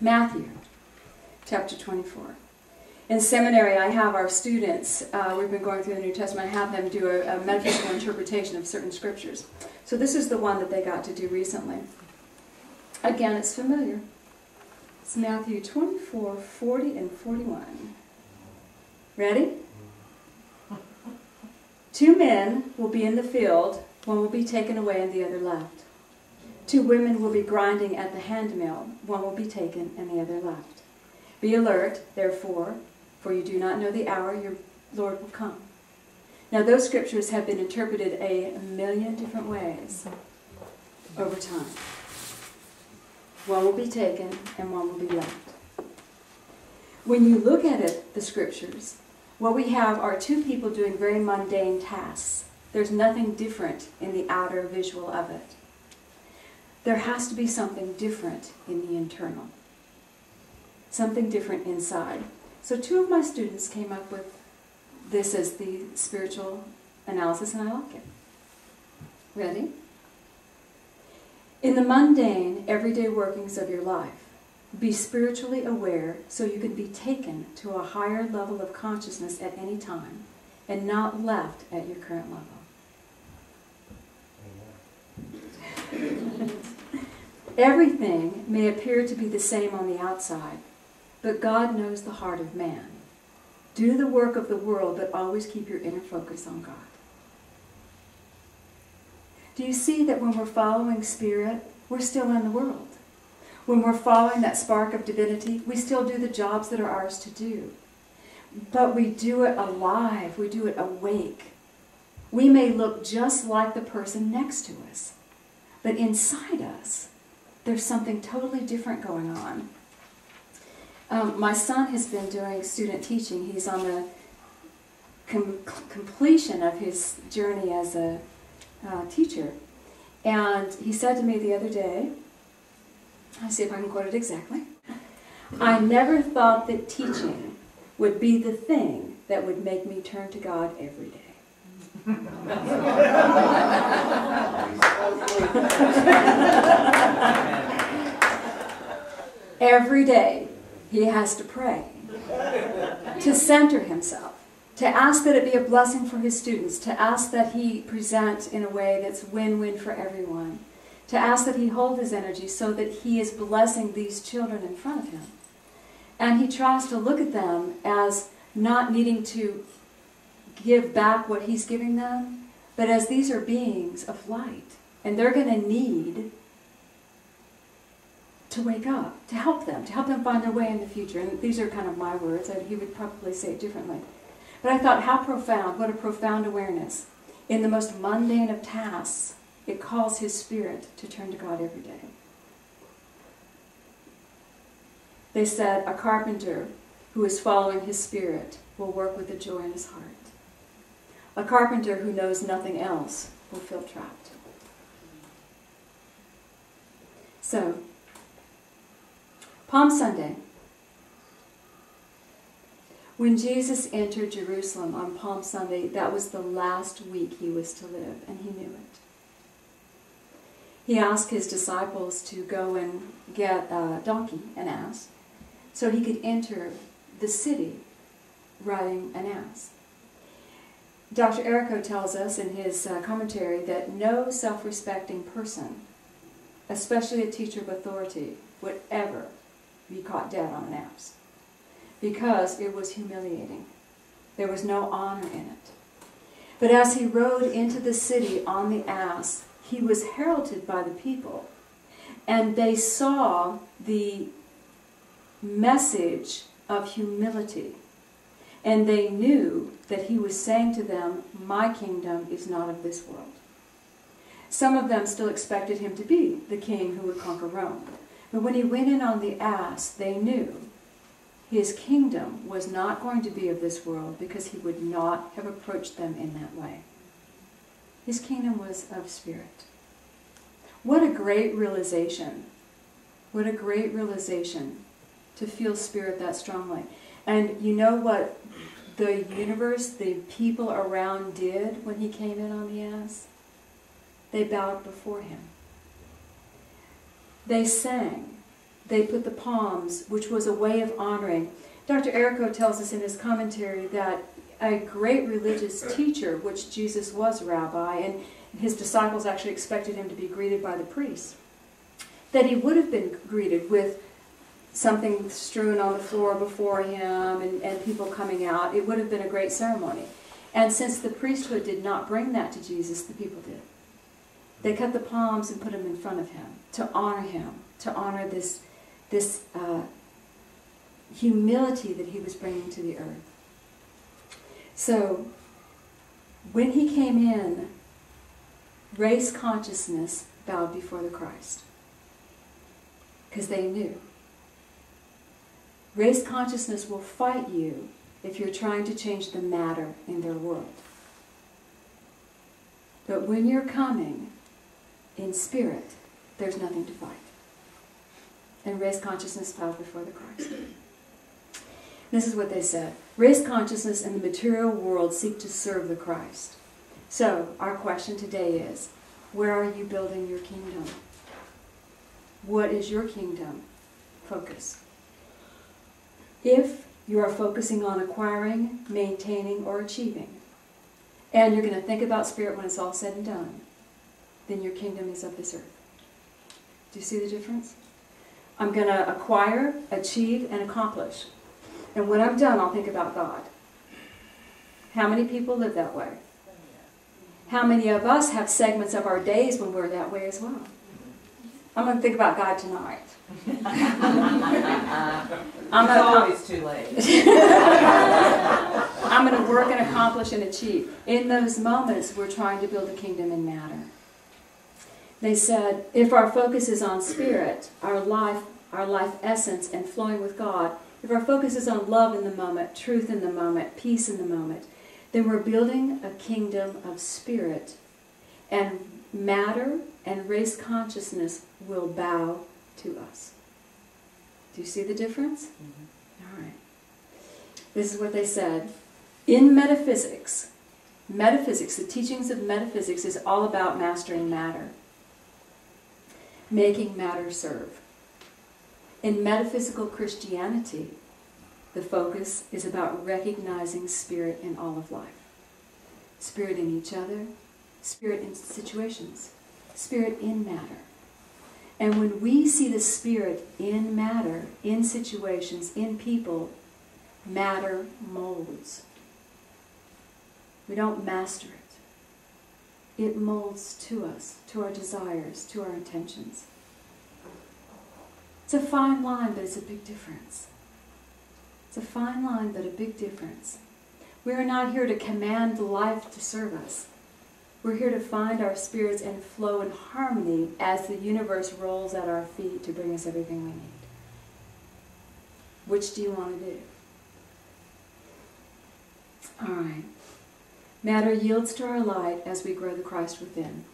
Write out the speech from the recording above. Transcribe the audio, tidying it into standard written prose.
Matthew chapter 24. In seminary, I have our students, we've been going through the New Testament, I have them do a metaphysical interpretation of certain scriptures. So this is the one that they got to do recently. Again, it's familiar. It's Matthew 24, 40 and 41. Ready? 2 men will be in the field, one will be taken away and the other left. 2 women will be grinding at the handmill, one will be taken and the other left. Be alert, therefore, for you do not know the hour your Lord will come. Now those scriptures have been interpreted a million different ways over time. One will be taken and one will be left. When you look at it, the scriptures, what we have are 2 people doing very mundane tasks. There's nothing different in the outer visual of it. There has to be something different in the internal. Something different inside. So 2 of my students came up with this as the spiritual analysis, and I like it. Ready? In the mundane, everyday workings of your life, be spiritually aware so you can be taken to a higher level of consciousness at any time and not left at your current level. Everything may appear to be the same on the outside, but God knows the heart of man. Do the work of the world, but always keep your inner focus on God. Do you see that when we're following Spirit, we're still in the world? When we're following that spark of divinity, we still do the jobs that are ours to do. But we do it alive. We do it awake. We may look just like the person next to us, but inside us, there's something totally different going on. My son has been doing student teaching. He's on the completion of his journey as a teacher. And he said to me the other day, I'll see if I can quote it exactly, I never thought that teaching would be the thing that would make me turn to God every day. Every day he has to pray, to center himself, to ask that it be a blessing for his students, to ask that he present in a way that's win-win for everyone, to ask that he hold his energy so that he is blessing these children in front of him. And he tries to look at them as not needing to give back what he's giving them, but as these are beings of light, and they're going to need to wake up, to help them find their way in the future. And these are kind of my words, and he would probably say it differently. But I thought, how profound, what a profound awareness. In the most mundane of tasks, it calls his spirit to turn to God every day. They said a carpenter who is following his spirit will work with a joy in his heart. A carpenter who knows nothing else will feel trapped. So, Palm Sunday. When Jesus entered Jerusalem on Palm Sunday, that was the last week he was to live, and he knew it. He asked his disciples to go and get a donkey, an ass, so he could enter the city riding an ass. Dr. Errico tells us in his commentary that no self-respecting person, especially a teacher of authority, would ever be caught dead on an ass, because it was humiliating. There was no honor in it. But as he rode into the city on the ass, he was heralded by the people, and they saw the message of humility, and they knew that he was saying to them, my kingdom is not of this world. Some of them still expected him to be the king who would conquer Rome. But when he went in on the ass, they knew his kingdom was not going to be of this world, because he would not have approached them in that way. His kingdom was of spirit. What a great realization. What a great realization to feel spirit that strongly. And you know what the universe, the people around did when he came in on the ass? They bowed before him. They sang they put the palms, which was a way of honoring. Dr. Errico tells us in his commentary that a great religious teacher, which Jesus was rabbi, and his disciples actually expected him to be greeted by the priests, that he would have been greeted with something strewn on the floor before him and people coming out. It would have been a great ceremony. And since the priesthood did not bring that to Jesus, the people did. They cut the palms and put them in front of him, to honor this humility that he was bringing to the earth. So, when he came in, race consciousness bowed before the Christ. Because they knew. Race consciousness will fight you if you're trying to change the matter in their world. But when you're coming in spirit, there's nothing to fight. And race consciousness bowed before the Christ. This is what they said. Race consciousness and the material world seek to serve the Christ. So, our question today is, where are you building your kingdom? What is your kingdom focus? If you are focusing on acquiring, maintaining, or achieving, and you're going to think about spirit when it's all said and done, then your kingdom is of this earth. Do you see the difference? I'm going to acquire, achieve, and accomplish. And when I'm done, I'll think about God. How many people live that way? How many of us have segments of our days when we're that way as well? I'm going to think about God tonight. It's always too late. I'm going to work and accomplish and achieve. In those moments, we're trying to build a kingdom in matter. They said, if our focus is on spirit, our life essence, and flowing with God, if our focus is on love in the moment, truth in the moment, peace in the moment, then we're building a kingdom of spirit, and matter and race consciousness will bow to us. Do you see the difference? Mm-hmm. All right. This is what they said. In metaphysics, the teachings of metaphysics is all about mastering matter, making matter serve. In metaphysical Christianity, the focus is about recognizing spirit in all of life. Spirit in each other, spirit in situations, spirit in matter. And when we see the spirit in matter, in situations, in people, matter molds. We don't master it. It molds to us, to our desires, to our intentions. It's a fine line, but it's a big difference. It's a fine line, but a big difference. We are not here to command life to serve us. We're here to find our spirits and flow in harmony as the universe rolls at our feet to bring us everything we need. Which do you want to do? All right. Matter yields to our light as we grow the Christ within.